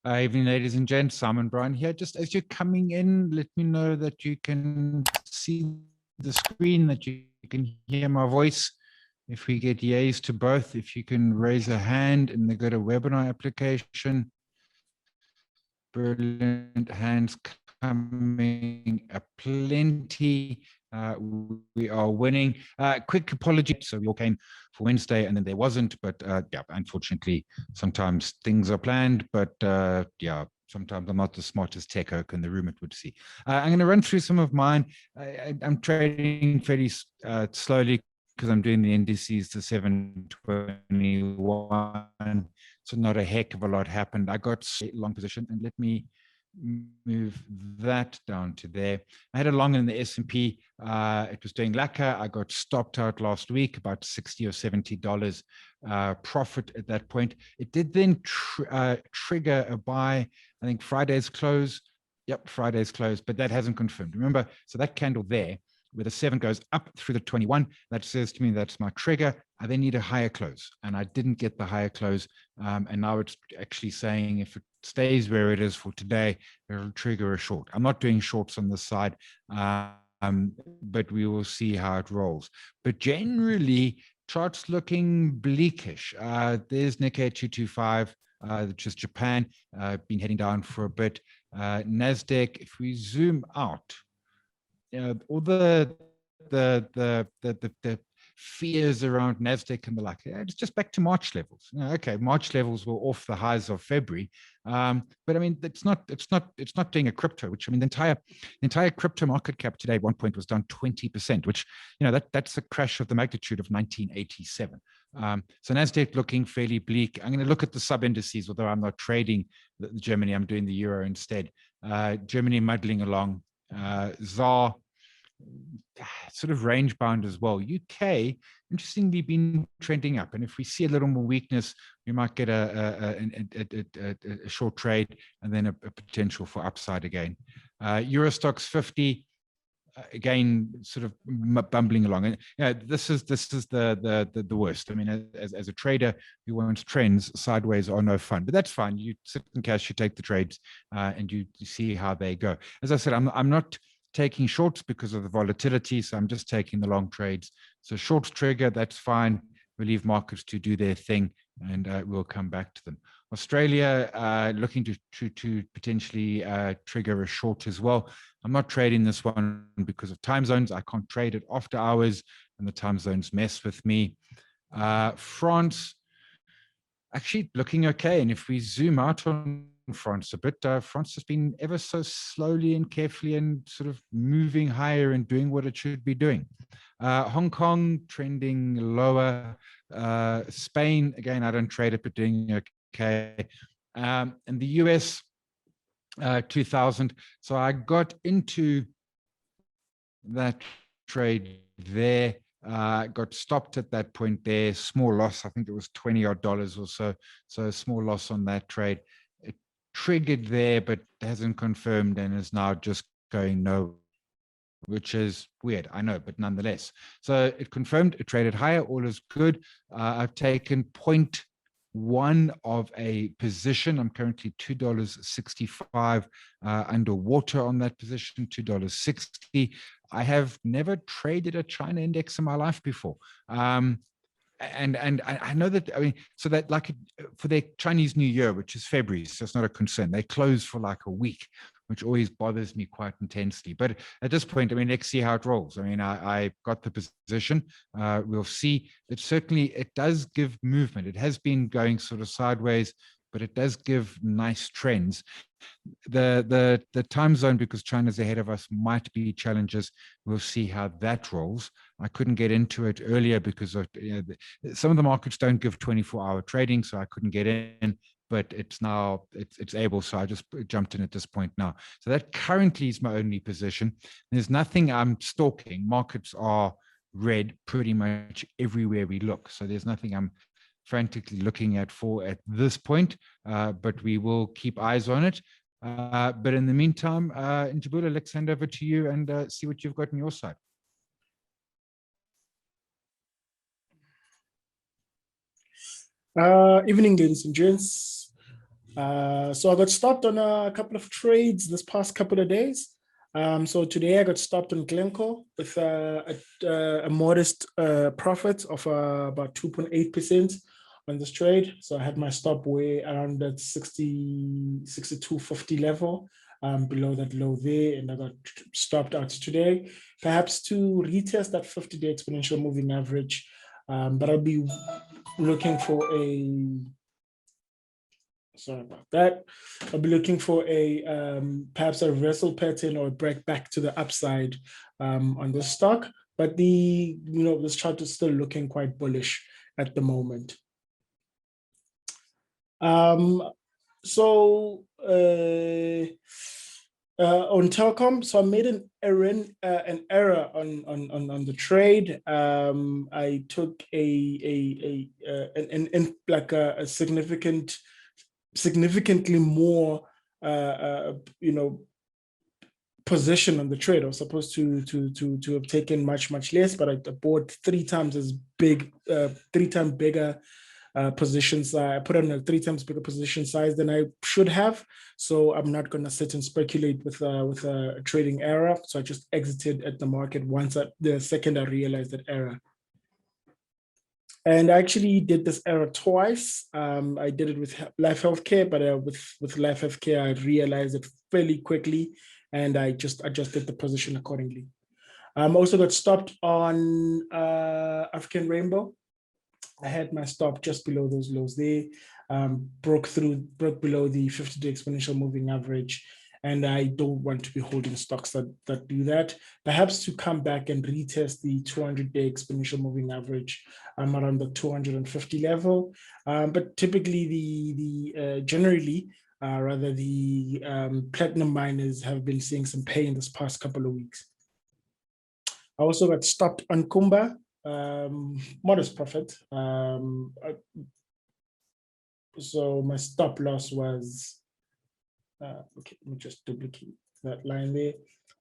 Evening, ladies and gents. Simon Brown here. Just as you're coming in, let me know that you can see the screen, that you can hear my voice. If we get yays to both, if you can raise a hand in the GoToWebinar application. Brilliant hands coming aplenty. We are winning. Quick apology. So we all came for Wednesday and then there wasn't, but yeah, unfortunately, sometimes things are planned, but yeah, sometimes I'm not the smartest tech oak in the room, it would see. I'm going to run through some of mine. I'm trading fairly slowly because I'm doing the indices to 721. So not a heck of a lot happened. I got a long position, and let me move that down to there. I had a long in the S&P. It was doing lacquer. I got stopped out last week, about $60 or $70 profit at that point. It did then trigger a buy. I think Friday's close. Yep, Friday's close, but that hasn't confirmed. Remember, so that candle there, where the 7 goes up through the 21, that says to me that's my trigger. I then need a higher close, and I didn't get the higher close. And now it's actually saying if it stays where it is for today, it'll trigger a short. I'm not doing shorts on this side, but we will see how it rolls. But generally, charts looking bleakish. There's Nikkei 225, which is Japan, been heading down for a bit. NASDAQ, if we zoom out, all the fears around NASDAQ and the like, it's just back to March levels. Okay, March levels were off the highs of February, but I mean, it's not doing a crypto. Which, I mean, the entire crypto market cap today at one point was down 20%, which, that's a crash of the magnitude of 1987. So NASDAQ looking fairly bleak. I'm going to look at the sub indices, although I'm not trading Germany. I'm doing the euro instead. Germany muddling along. ZAR sort of range bound as well. UK, interestingly, been trending up. And if we see a little more weakness, we might get a short trade and then a potential for upside again. Eurostox 50, again, sort of bumbling along. And this is the worst. I mean, as a trader who wants trends, sideways are no fun. But that's fine. You sit in cash, you take the trades, and you see how they go. As I said, I'm not taking shorts because of the volatility, so I'm just taking the long trades. So shorts trigger, that's fine. We leave markets to do their thing, and we'll come back to them. Australia looking to potentially trigger a short as well. I'm not trading this one because of time zones. I can't trade it after hours, and the time zones mess with me. France, actually looking okay. And if we zoom out on France a bit, France has been ever so slowly and carefully and sort of moving higher and doing what it should be doing. Hong Kong trending lower. Spain, again, I don't trade it, but doing okay. And the US, 2000. So I got into that trade there. Got stopped at that point there. Small loss. I think it was $20 odd or so. So a small loss on that trade. It triggered there, but hasn't confirmed and is now just going no, which is weird, I know, but nonetheless. So it confirmed, it traded higher, all is good. I've taken 0.1 of a position. I'm currently $2.65 underwater on that position, $2.60. I have never traded a China index in my life before. And I know that, I mean, so that like for their Chinese New Year, which is February, so it's not a concern. They close for like a week, which always bothers me quite intensely. But at this point, I mean, let's see how it rolls. I mean, I got the position. We'll see. That certainly it does give movement. It has been going sort of sideways, but it does give nice trends. The time zone, because China's ahead of us, might be challenges. We'll see how that rolls. I couldn't get into it earlier because of, some of the markets don't give 24-hour trading, so I couldn't get in. But it's now it's able, so I just jumped in at this point now. So that currently is my only position. There's nothing I'm stalking. Markets are red pretty much everywhere we look. So there's nothing I'm frantically looking at this point, but we will keep eyes on it. But in the meantime, Njabulo, let's hand over to you and see what you've got on your side. Evening, ladies and gents. So I got stopped on a couple of trades this past couple of days. So today I got stopped on Glencore with a modest profit of about 2.8% on this trade. So I had my stop way around that 62.50 level, below that low there, and I got stopped out today, perhaps to retest that 50-day exponential moving average. But I'll be looking for sorry about that. I'll be looking for perhaps a reversal pattern or a break back to the upside on this stock. But this chart is still looking quite bullish at the moment. So on telecom, so I made an error on the trade. I took a significantly more position on the trade. I was supposed to have taken much less, but I bought 3 times as big, 3 times bigger positions. I put on a 3 times bigger position size than I should have. So I'm not going to sit and speculate with a trading error. So I just exited at the market once the second I realized that error. And I actually did this error twice. I did it with Life Healthcare, but with Life Healthcare, I realized it fairly quickly, and I just adjusted the position accordingly. Also got stopped on African Rainbow. I had my stop just below those lows there, broke below the 50-day exponential moving average. And I don't want to be holding stocks that do that. Perhaps to come back and retest the 200-day exponential moving average around the 250 level. But typically, generally, the platinum miners have been seeing some pain this past couple of weeks. I also got stopped on Kumba, modest profit. So my stop loss was, okay, let me just duplicate that line there,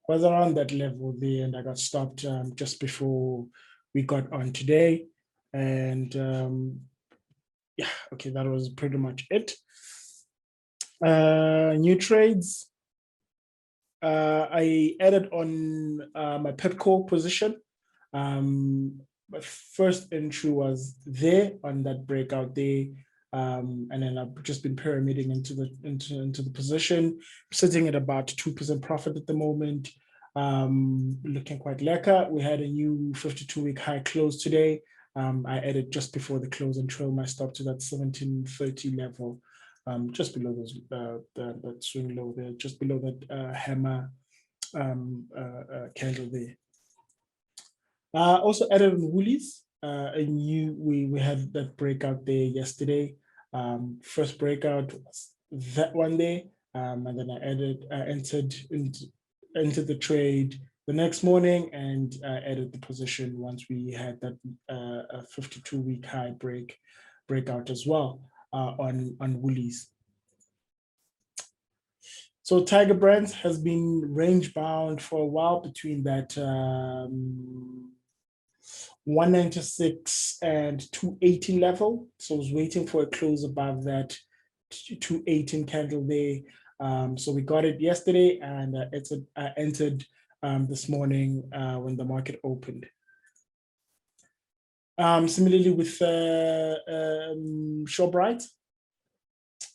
was around that level there, and I got stopped just before we got on today. And yeah, okay, that was pretty much it. New trades. I added on my Pepco position. My first entry was there on that breakout there. And then I've just been pyramiding into the position, sitting at about 2% profit at the moment. Looking quite lekker. We had a new 52-week high close today. I added just before the close and trailed my stop to that 1730 level, just below those that swing low there, just below that hammer candle there. Also added on Woolies. We had that breakout there yesterday. First breakout was that one day, and then I entered the trade the next morning and added the position once we had that 52-week high breakout as well on Woolies. So Tiger Brands has been range bound for a while between that 196 and 218 level. So I was waiting for a close above that 218 candle there. So we got it yesterday, and I entered this morning when the market opened. Similarly with ShoreBright.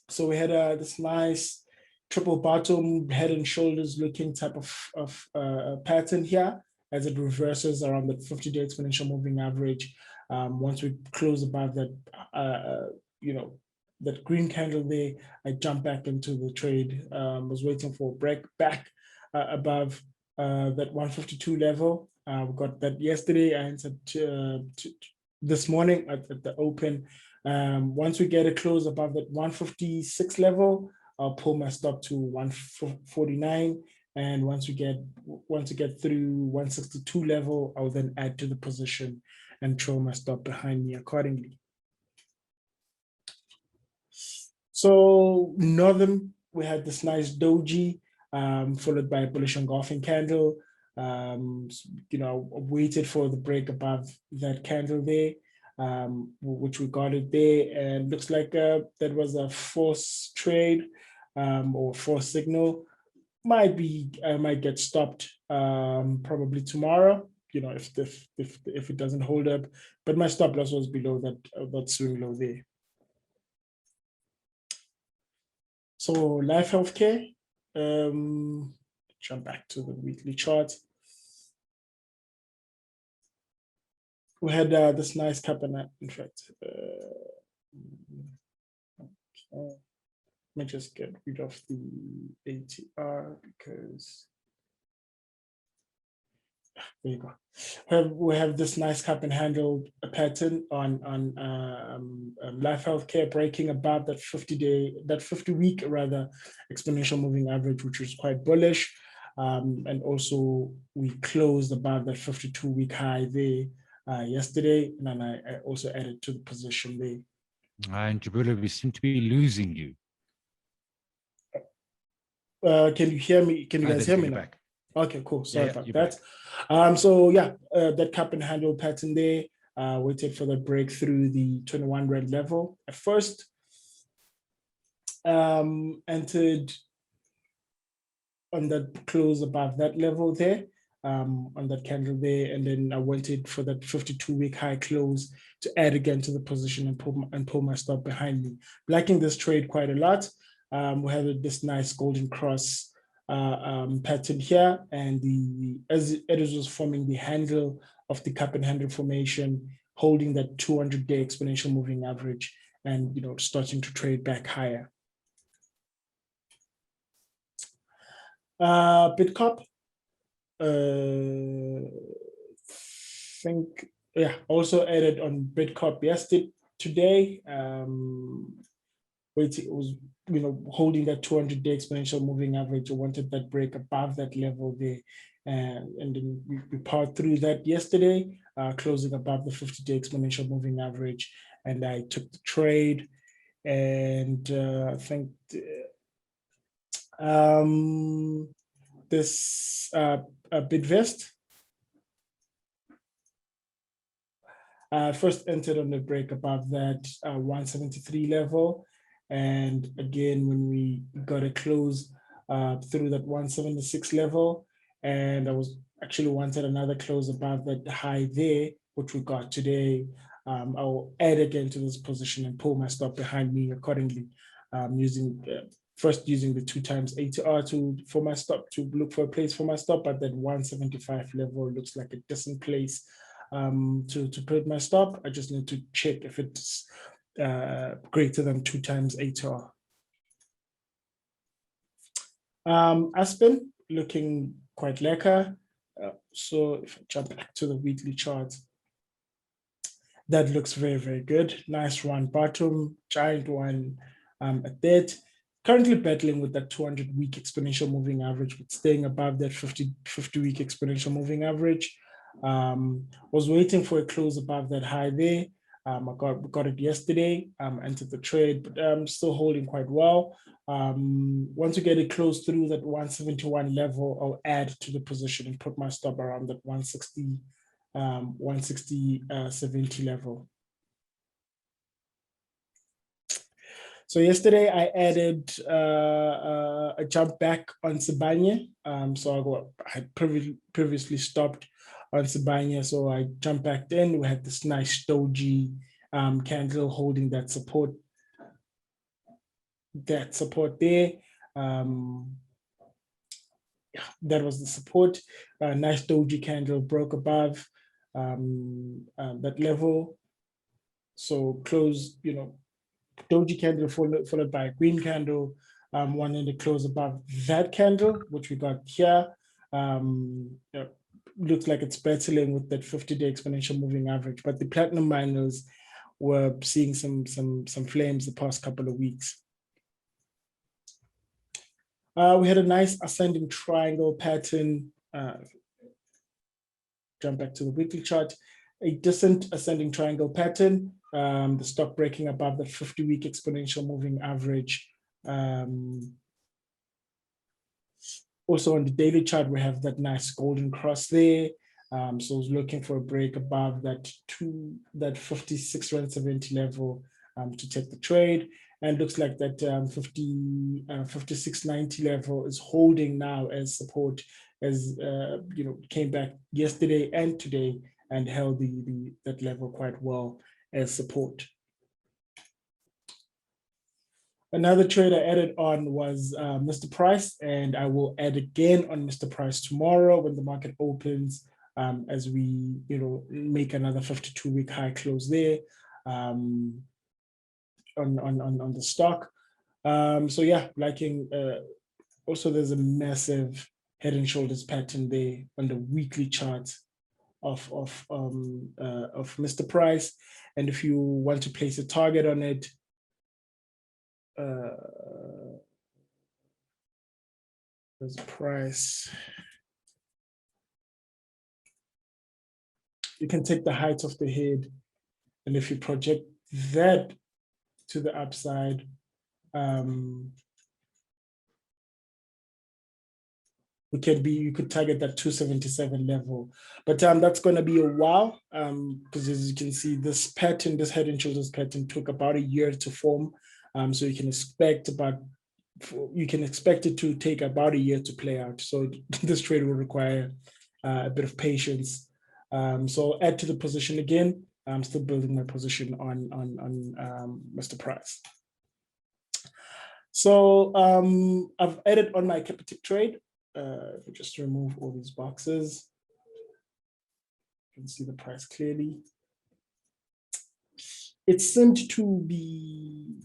So we had this nice triple bottom, head and shoulders looking type of pattern here as it reverses around the 50-day exponential moving average. Once we close above that, that green candle there, I jumped back into the trade. Was waiting for a break back above that 152 level. We got that yesterday. I entered this morning at the open. Once we get a close above that 156 level, I'll pull my stop to 149, and once we get through 162 level, I'll then add to the position and throw my stop behind me accordingly. So Northern, we had this nice doji, followed by a bullish engulfing candle. Waited for the break above that candle there. which we got it there, and looks like that was a false trade or false signal. Might get stopped probably tomorrow, if it doesn't hold up, but my stop loss was below that swing low there. So Life Healthcare, jump back to the weekly chart. We had this nice cap and in fact, okay. Let me just get rid of the ATR because there you go. We have this nice cap and handle pattern on Life Healthcare breaking above that 50-week rather exponential moving average, which is quite bullish. And also we closed above that 52-week high there yesterday, and then I also added to the position there. And Njabulo, we seem to be losing you. Can you hear me? Can you guys hear me now? Back. Okay, cool. Sorry about that. So yeah, that cap and handle pattern there, waited for the breakthrough the 21 red level. At first, entered on that close above that level there, on that candle there, and then I waited for that 52-week high close to add again to the position and pull my stop behind me. Liking this trade quite a lot. We have this nice golden cross pattern here, and as it was forming the handle of the cap and handle formation, holding that 200-day exponential moving average, and starting to trade back higher. Bitcop, also added on Bitcop yesterday. Today, it was holding that 200-day exponential moving average. I wanted that break above that level there, and then we powered through that yesterday, closing above the 50-day exponential moving average, and I took the trade, and I think this Bitvest first entered on the break above that 173 level. And again, when we got a close through that 176 level, and I was actually wanted another close above that high there, which we got today, I'll add again to this position and pull my stop behind me accordingly, using the 2 times ATR for my stop, to look for a place for my stop. At that 175 level looks like a decent place to put my stop. I just need to check if it's greater than 2 times ATR. Aspen looking quite lekker. So if I jump back to the weekly chart, that looks very, very good. Nice run bottom, giant one at that. Currently battling with that 200-week exponential moving average, but staying above that 50-week exponential moving average. Was waiting for a close above that high there. I got it yesterday, entered the trade, but I'm still holding quite well. Once you get it close through that 171 level, I'll add to the position and put my stop around that 160, 70 level. So yesterday I added a jump back on Nsibande. So I had previously stopped on Nsibande, so I jumped back in. We had this nice doji candle holding that support there. That was the support. Nice doji candle broke above that level. So closed, doji candle followed by a green candle, one in the close above that candle, which we got here. Looks like it's battling with that 50-day exponential moving average, but the platinum miners were seeing some flames the past couple of weeks. We had a nice ascending triangle pattern. Jump back to the weekly chart. A decent ascending triangle pattern. The stock breaking above that 50-week exponential moving average. Also on the daily chart, we have that nice golden cross there. So I was looking for a break above that 56 rand 70 level to take the trade. And looks like that 56.90 level is holding now as support, as came back yesterday and today and held that level quite well as support. Another trade I added on was Mr. Price, and I will add again on Mr. Price tomorrow when the market opens, as we make another 52-week high close there on the stock. So yeah, liking. Also, there's a massive head and shoulders pattern there on the weekly chart of Mr. Price, and if you want to place a target on it. There's a price. You can take the height of the head, and if you project that to the upside, you could target that 277 level, but that's going to be a while, because as you can see, this pattern, this head and shoulders pattern, took about a year to form. So you can expect it to take about a year to play out. So this trade will require a bit of patience. So I'll add to the position again. I'm still building my position on Mr. Price. So I've added on my Capitec trade. If we just remove all these boxes, you can see the price clearly. It seemed to be.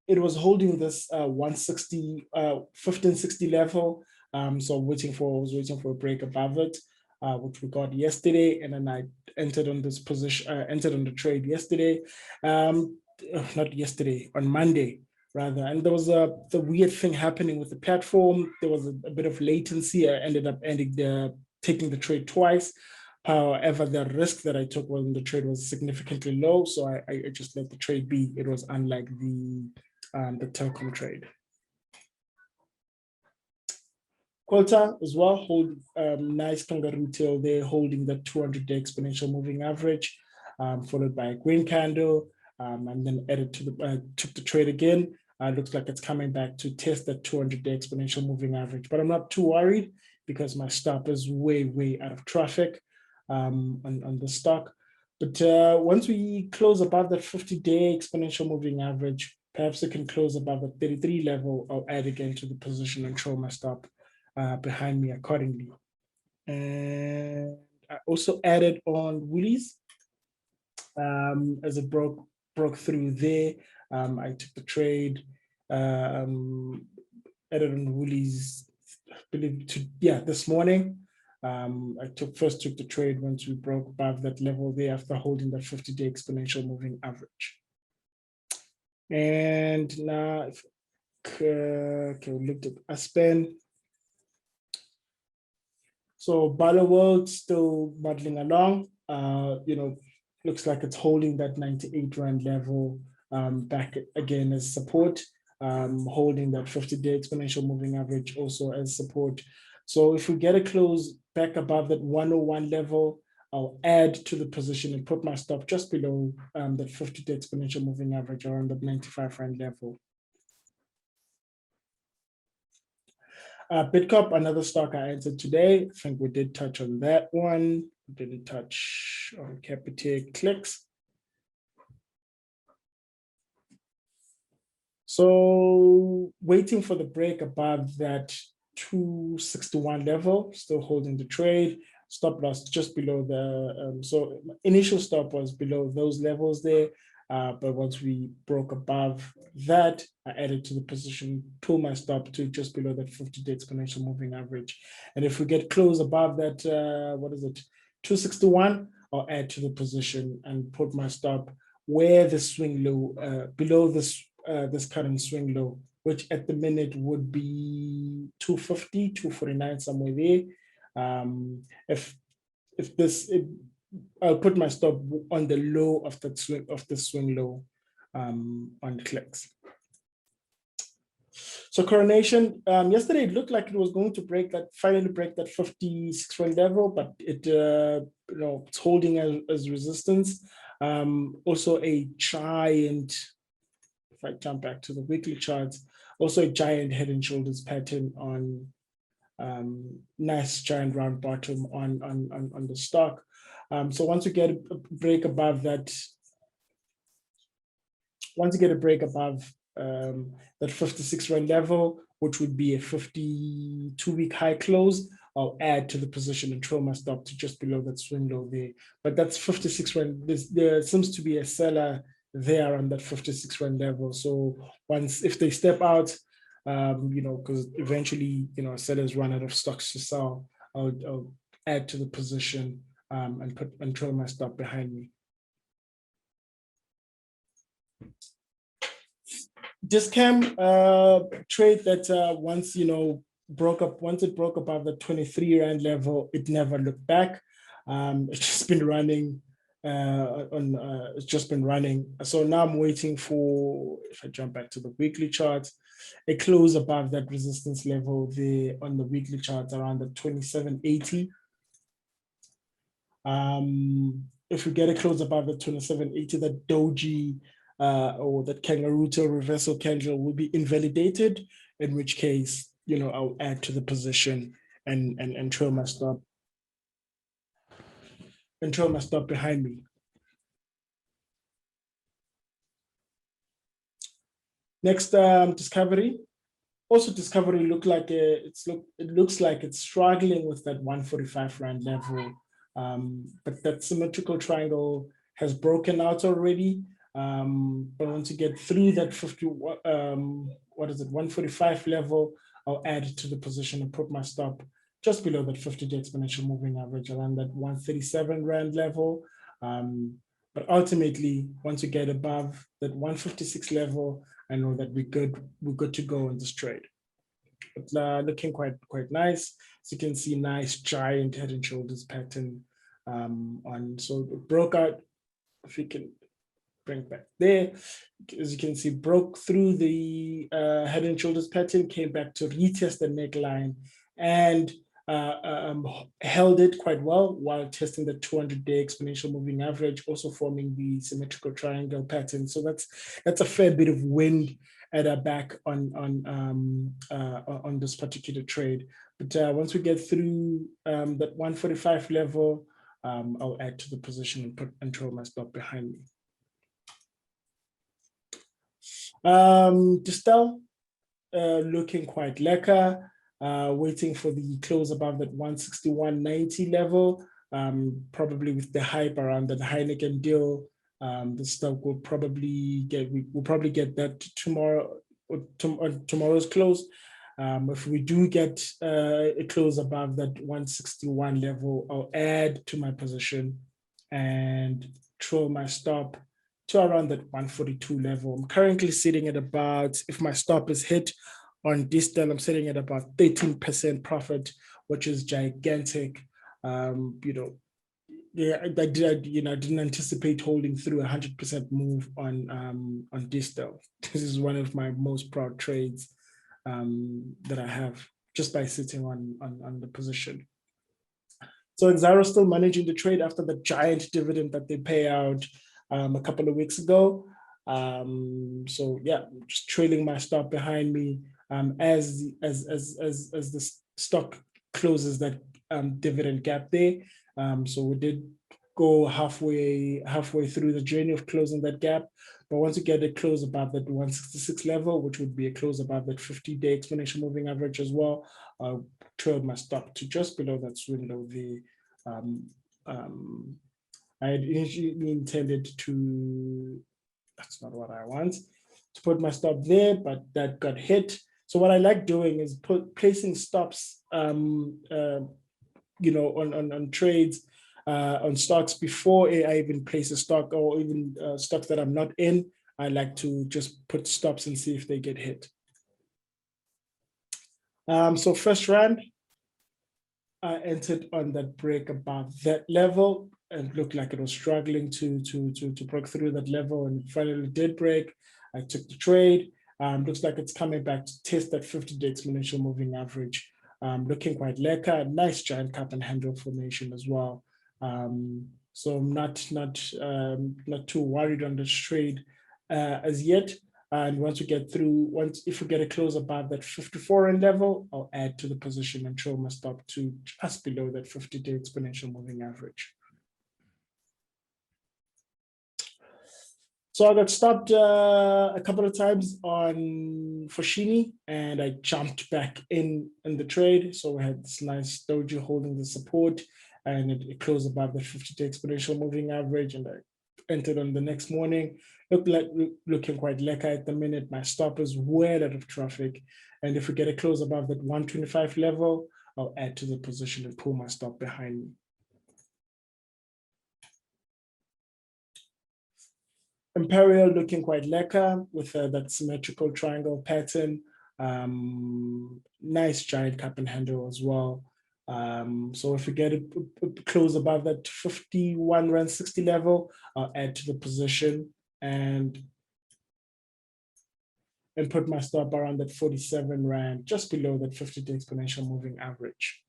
It was holding this 1560 level. So I was waiting for a break above it, which we got yesterday, and then I entered on this position, entered on the trade yesterday, not yesterday, on Monday rather. And there was the weird thing happening with the platform. There was a bit of latency. I ended up taking the trade twice. However, the risk that I took when the trade was significantly low, so I just let the trade be. It was unlike the telecom trade. Quilter as well, hold nice kangaroo tail there, holding the 200-day exponential moving average, followed by a green candle, and then took the trade again. Looks like it's coming back to test that 200-day exponential moving average, but I'm not too worried because my stop is way out of traffic on the stock. But once we close above that 50-day exponential moving average, perhaps it can close above the 33 level. I'll add again to the position and show my stop behind me accordingly. And I also added on Woolies as it broke through there. I took the trade, added on Woolies, I believe this morning. I first took the trade once we broke above that level there after holding that 50-day exponential moving average. And now, we looked at Aspen. So Bala World still muddling along. Looks like it's holding that 98 rand level back again as support, holding that 50-day exponential moving average also as support. So if we get a close back above that 101 level, I'll add to the position and put my stop just below that 50-day exponential moving average around that 95 rand level. Bitcop, another stock I entered today. I think we did touch on that one. We didn't touch on Capitec clicks. So waiting for the break above that 261 level, still holding the trade. Stop loss just below the, so initial stop was below those levels there. But once we broke above that, I added to the position, pull my stop to just below that 50-day exponential moving average. And if we get close above that, 261, I'll add to the position and put my stop where the swing low, below this current swing low, which at the minute would be 250, 249, somewhere there. I'll put my stop on the low of the swing low on clicks. So Coronation, yesterday it looked like it was going to finally break that 56 rand level, but it it's holding as resistance. Also a giant, if I jump back to the weekly charts, also a giant head and shoulders pattern on nice giant round bottom on the stock. So once you get a break above that, that 56 rand level, which would be a 52-week high close, I'll add to the position and throw my stop to just below that swing low there. But that's 56 rand. There seems to be a seller there on that 56 rand level. So if they step out, because eventually, sellers run out of stocks to sell, I'll add to the position and throw my stop behind me. Discam trade that once it broke above the 23 rand level, it never looked back. It's just been running it's just been running. So now I'm waiting for, if I jump back to the weekly chart, a close above that resistance level there on the weekly chart around the 2780. If we get a close above the 2780, that doji or that kangaroo tail reversal candle will be invalidated, in which case, I'll add to the position and trail my stop behind me. Next, Discovery. Also, Discovery looks like it's struggling with that 145 rand level, but that symmetrical triangle has broken out already. But once you get through that 145 level, I'll add to the position and put my stop just below that 50-day exponential moving average around that 137 rand level. But ultimately, once you get above that 156 level, I know that we're good to go in this trade. But looking quite nice. So you can see nice giant head and shoulders pattern so it broke out. If we can bring back there, as you can see, broke through the head and shoulders pattern, came back to retest the neckline, and held it quite well while testing the 200-day exponential moving average, also forming the symmetrical triangle pattern. So that's a fair bit of wind at our back on this particular trade. But once we get through that 145 level, I'll add to the position and throw my stop behind me. Distel, looking quite lekker, waiting for the close above that 161.90 level, probably with the hype around that Heineken deal. The stock will probably get that tomorrow on tomorrow's close. If we do get a close above that 161 level, I'll add to my position and throw my stop to around that 142 level. I'm currently sitting at about, if my stop is hit on Distel, I'm sitting at about 13% profit, which is gigantic. I didn't anticipate holding through 100% move on Distel. This is one of my most proud trades that I have just by sitting on the position. So Xaro still managing the trade after the giant dividend that they pay out a couple of weeks ago. So yeah, just trailing my stop behind me as the stock closes that dividend gap there. So we did go halfway through the journey of closing that gap. But once you get a close above that 166 level, which would be a close above that 50-day exponential moving average as well, I'll trail my stop to just below that swing low. I had initially intended to, that's not what I want, to put my stop there, but that got hit. So what I like doing is placing stops, on trades, on stocks before I even place a stock, or even stocks that I'm not in. I like to just put stops and see if they get hit. So first rand, I entered on that break above that level and looked like it was struggling to break through that level, and finally did break. I took the trade. Looks like it's coming back to test that 50-day exponential moving average. Looking quite lekker. Nice giant cup and handle formation as well. So I'm not too worried on this trade as yet. And once we get through, if we get a close above that 54 rand level, I'll add to the position and show my stop to just below that 50-day exponential moving average. So I got stopped a couple of times on Foschini, and I jumped back in the trade. So we had this nice doji holding the support, and it closed above the 50-day exponential moving average, and I entered on the next morning. Looking quite lekker at the minute. My stop is well out of traffic, and if we get a close above that 125 level, I'll add to the position and pull my stop behind me. Imperial looking quite lekker with that symmetrical triangle pattern. Nice giant cup and handle as well. So if we get a close above that 51 rand 60 level, I'll add to the position and put my stop around that 47 rand, just below that 50-day exponential moving average.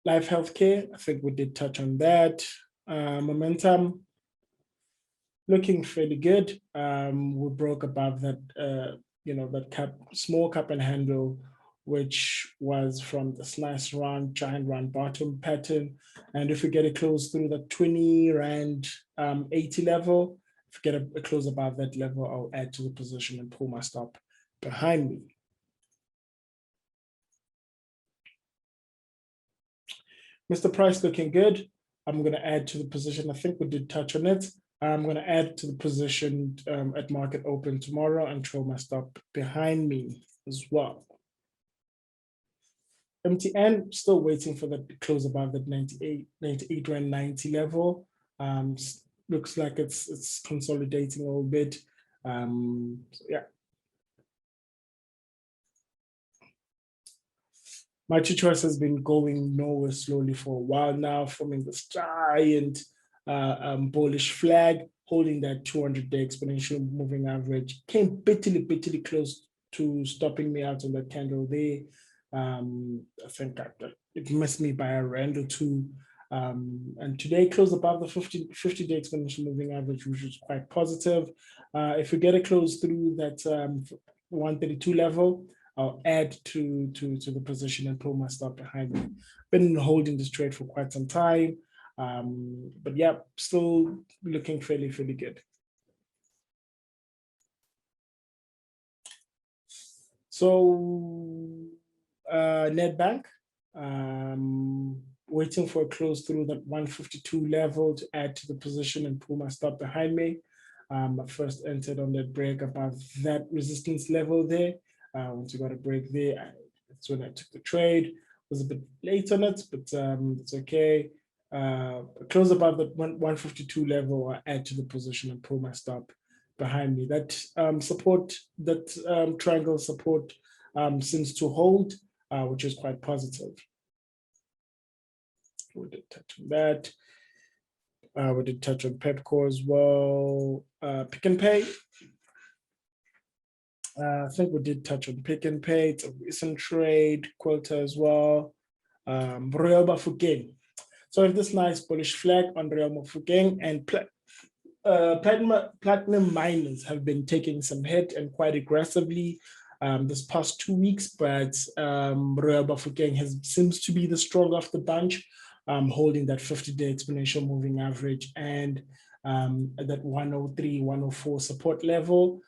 Life Healthcare, I think we did touch on that. Momentum, looking fairly good. We broke above that, that small cup and handle, which was from this nice round, giant round bottom pattern. And if we get a close through the 20 rand 80 level, if we get a close above that level, I'll add to the position and pull my stop behind me. Mr. Price looking good. I'm going to add to the position. I think we did touch on it. I'm going to add to the position at market open tomorrow and throw my stop behind me as well. MTN, still waiting for that close above that 98 rand 90 level. Looks like it's consolidating a little bit. So yeah. My choice has been going nowhere slowly for a while now, forming this giant bullish flag, holding that 200-day exponential moving average. Came bitterly close to stopping me out on that candle there. I think it missed me by a rand or two. And today closed above the 50-day exponential moving average, which is quite positive. If we get a close through that 132 level, I'll add to the position and pull my stop behind me. Been holding this trade for quite some time, but yeah, still looking fairly good. So Nedbank, waiting for a close through that 152 level to add to the position and pull my stop behind me. I first entered on that break above that resistance level there. Once you got a break there, that's when I took the trade. Was a bit late on it, but it's okay. Close above the 152 level, I add to the position and pull my stop behind me. That support, that triangle support seems to hold, which is quite positive. We did touch on that. We did touch on Pepco as well. Pick and Pay. I think we did touch on Pick and Pay. It's a recent trade, Quilter as well. Royal Bafokeng. So we have this nice bullish flag on Royal Bafokeng, and platinum miners have been taking some hit and quite aggressively this past 2 weeks, but Royal Bafokeng seems to be the strong of the bunch, holding that 50-day exponential moving average and that 103, 104 support level.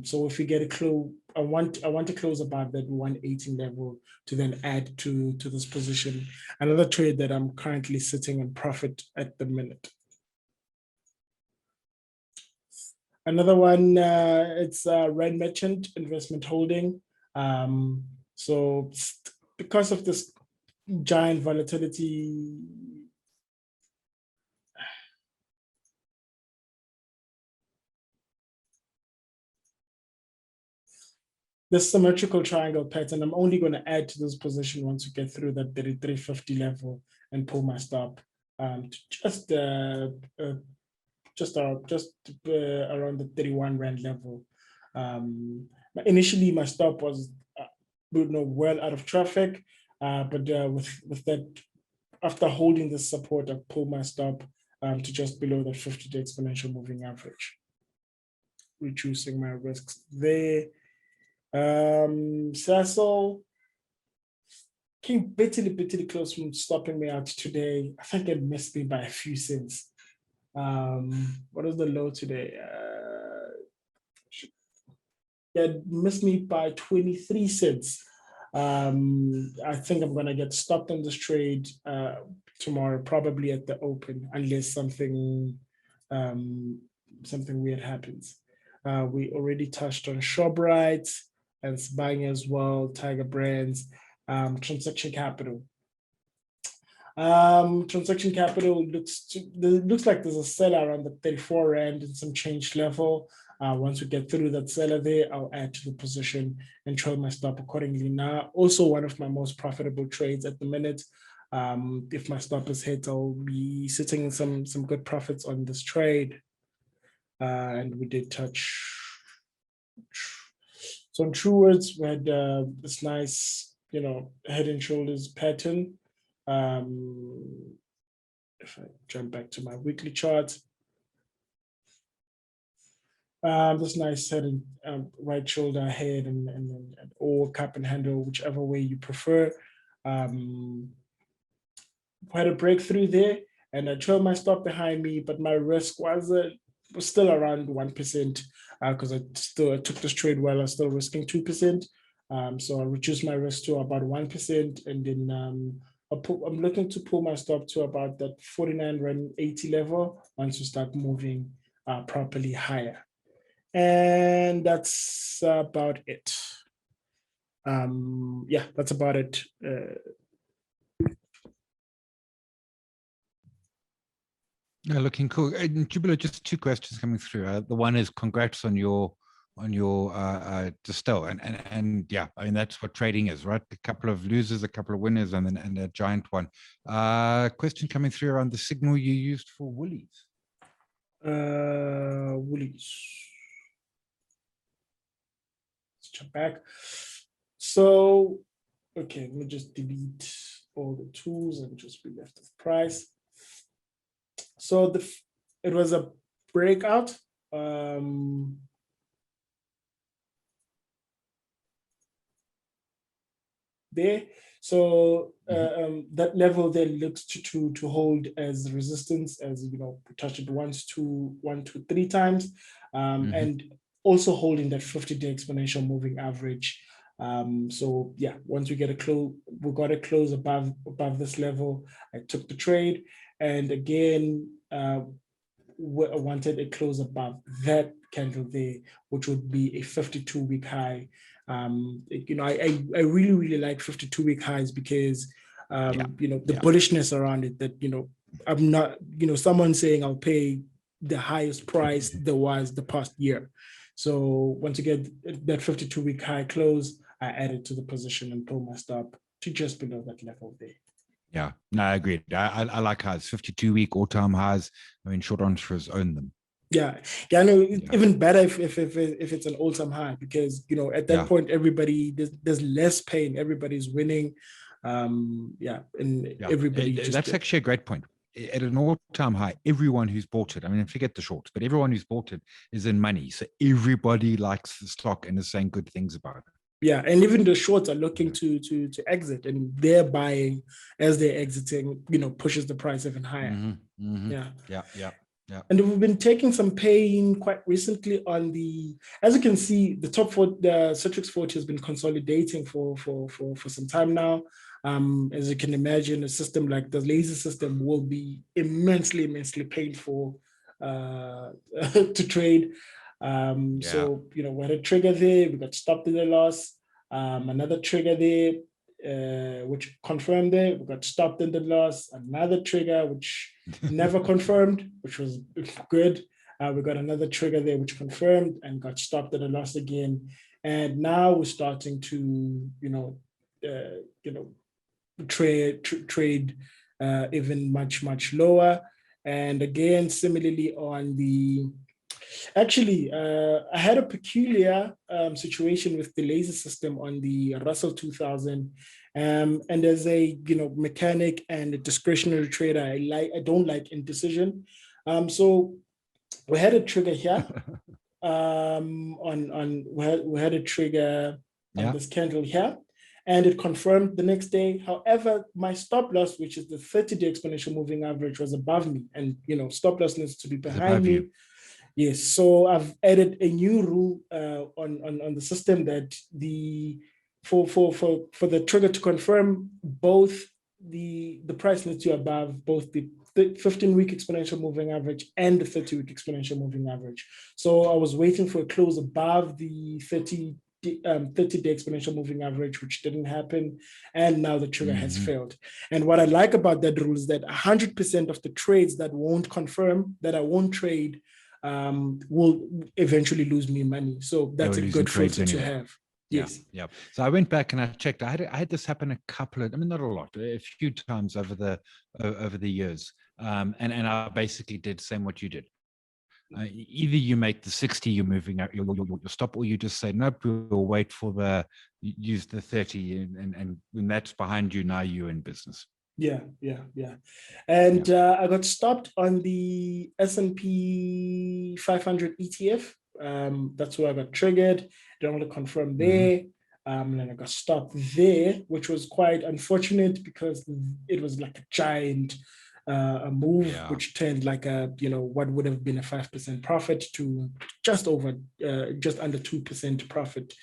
So if we get a close, I want to close above that 118 level to then add to this position. Another trade that I'm currently sitting in profit at the minute. Another one, it's Red Merchant Investment Holding. So because of this giant volatility, this symmetrical triangle pattern, I'm only going to add to this position once we get through that 3350 level and pull my stop to just around the 31 Rand level. Initially, my stop was well out of traffic, but with that, after holding the support, I pulled my stop to just below the 50-day exponential moving average, reducing my risks there. Cecil came bitterly close from stopping me out today. I think it missed me by a few cents. What is the low today? It missed me by 23 cents. I think I'm gonna get stopped on this trade tomorrow, probably at the open, unless something weird happens. We already touched on ShopRite and Nsibande as well, Tiger Brands, transaction capital. Transaction capital looks like there's a seller around the 34 Rand and some change level. Once we get through that seller there, I'll add to the position and trail my stop accordingly. Now, also one of my most profitable trades at the minute. If my stop is hit, I'll be sitting in some good profits on this trade. And we did touch. So on Truwords, we had this nice, head and shoulders pattern. If I jump back to my weekly chart, this nice head and right shoulder, head, and or cup and handle, whichever way you prefer. Had a breakthrough there, and I trailed my stop behind me, but my risk was still around 1% because I took this trade well. I was still risking 2%, so I reduced my risk to about 1%, and then I'm looking to pull my stop to about that 49 Rand 80 level once we start moving properly higher. And that's about it. Yeah, that's about it. Looking cool. Njabulo, just two questions coming through. The one is congrats on your distill, and yeah, I mean that's what trading is, right? A couple of losers, a couple of winners, and a giant one. Question coming through around the signal you used for Woolies. Woolies. Let's jump back. So, okay, let me just delete all the tools and just be left with price. So it was a breakout. There. So that level there looks to hold as resistance, as we touched it one to three times, and also holding that 50-day exponential moving average. So yeah, once we get a close, we got a close above this level. I took the trade, and again, I wanted a close above that candle there, which would be a 52-week high. I really like 52-week highs because the bullishness around it, that I'm not someone saying I'll pay the highest price there was the past year. So once you get that 52-week high close, I added to the position and pull my stop to just below that level there. Yeah, no, I agree. I like highs, 52-week all-time highs. I mean, short entrepreneurs own them. Yeah, I know. Even better if it's an all-time high, because at that point everybody there's less pain. Everybody's winning. Everybody. That's actually a great point. At an all-time high, everyone who's bought it, I mean, forget the shorts, but everyone who's bought it is in money. So everybody likes the stock and is saying good things about it. Yeah, and even the shorts are looking to exit, and they're buying as they're exiting. Pushes the price even higher. Yeah. And we've been taking some pain quite recently on as you can see, the top 4, the Citrix 40 has been consolidating for some time now. As you can imagine, a system like the laser system will be immensely painful to trade. So, we had a trigger there, we got stopped in the loss, another trigger there, which confirmed there, we got stopped in the loss, another trigger, which never confirmed, which was good. We got another trigger there, which confirmed and got stopped at a loss again. And now we're starting to, trade even much lower. And again, similarly on the, actually, I had a peculiar situation with the laser system on the Russell 2000. And as a mechanic and a discretionary trader, I don't like indecision. So we had a trigger here. We had a trigger on this candle here, and it confirmed the next day. However, my stop loss, which is the 30-day exponential moving average, was above me, and stop loss needs to be behind me. Yes, so I've added a new rule on the system that for the trigger to confirm, both the price needs to be above both the 15-week exponential moving average and the 30-week exponential moving average. So I was waiting for a close above the 30-day exponential moving average, which didn't happen, and now the trigger has failed. And what I like about that rule is that 100% of the trades that won't confirm, that I won't trade, will eventually lose me money. So that's a good filter to have. Yes. Yeah. So I went back and I checked. I had this happen a couple of, not a lot, a few times over the years. And I basically did the same what you did. Either you make the 60, you're moving out your stop, or you just say, nope, we'll wait for use the 30, and when that's behind you, now you're in business. Yeah. And I got stopped on the S&P 500 ETF. That's where I got triggered. Don't want to confirm there. And then I got stopped there, which was quite unfortunate because it was like a giant move, which turned like what would have been a 5% profit to just under 2% profit.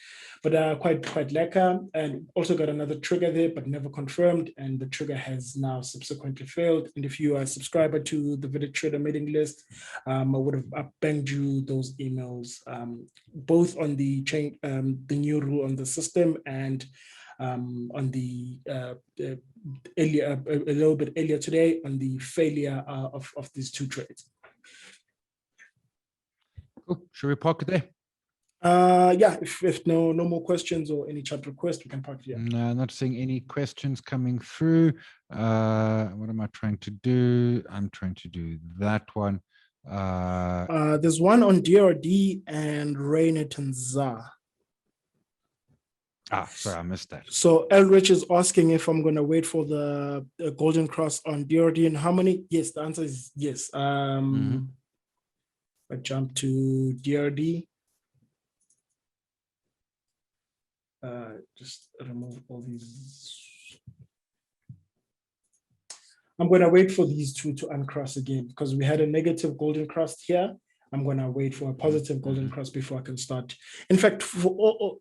But quite lacquer, and also got another trigger there, but never confirmed. And the trigger has now subsequently failed. And if you are a subscriber to the Video Trader mailing list, I would have banged you those emails, both on the new rule on the system and on the earlier, a little bit earlier today, on the failure of these two trades. Cool. Should we park it there? If no more questions or any chat request, we can park here. No, not seeing any questions coming through. What am I trying to do? I'm trying to do that one. There's one on DRD and Rainet and Za. Sorry, I missed that. So Elrich is asking if I'm going to wait for the golden cross on DRD and how many? Yes, the answer is yes. I jump to DRD. Just remove all these. I'm going to wait for these two to uncross again because we had a negative golden cross here. I'm going to wait for a positive golden cross before I can start. In fact, for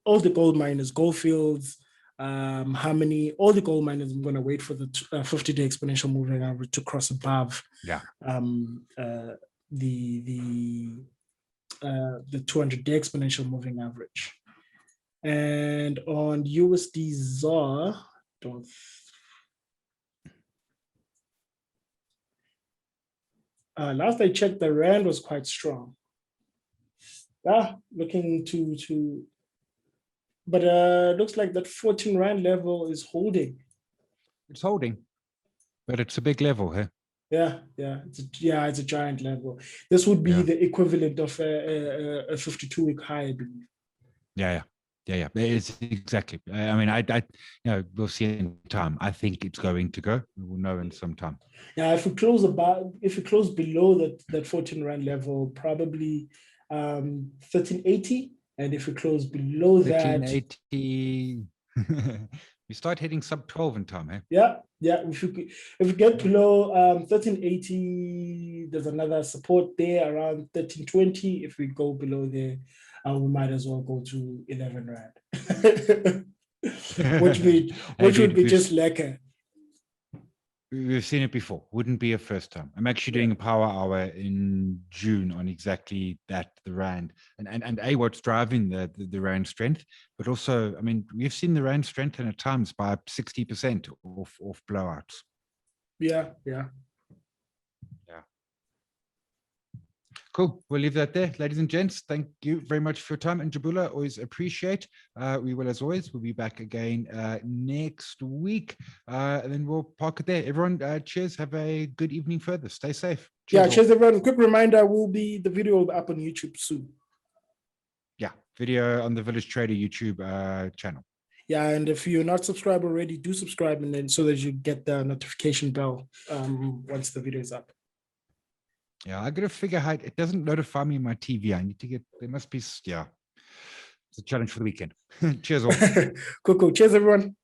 all the gold miners, Goldfields, Harmony, all the gold miners, I'm going to wait for the 50-day exponential moving average to cross above the 200-day exponential moving average. And on USD ZAR, last I checked, the rand was quite strong. Looking to, but looks like that 14 rand level is holding. It's holding, but it's a big level here. It's a giant level. This would be the equivalent of a 52-week high, I believe. Yeah. It's exactly. I mean, we'll see in time. I think it's going to go. We will know in some time. Yeah, if we close below that 14 rand level, probably 1380, and if we close below 1380, we start hitting sub 12 in time, eh? Yeah. If we get below 1380, there's another support there around 1320. If we go below there, we might as well go to 11 rand, which would be just lekker. We've seen it before. Wouldn't be a first time. I'm actually doing a power hour in June on exactly that, the rand, and what's driving the rand strength, but also, I mean, we've seen the rand strengthen at times by 60% off blowouts. Yeah. Cool. We'll leave that there. Ladies and gents, thank you very much for your time. And Njabulo, always appreciate. We will, as always, we'll be back again next week. And then we'll park it there. Everyone, cheers. Have a good evening further. Stay safe. Cheers everyone. Quick reminder, the video will be up on YouTube soon. Yeah, video on the Village Trader YouTube channel. Yeah, and if you're not subscribed already, do subscribe, and then so that you get the notification bell once the video is up. Yeah, I gotta figure out it doesn't notify me on my TV. I need to get there must be it's a challenge for the weekend. Cheers all. Cool. Cheers everyone.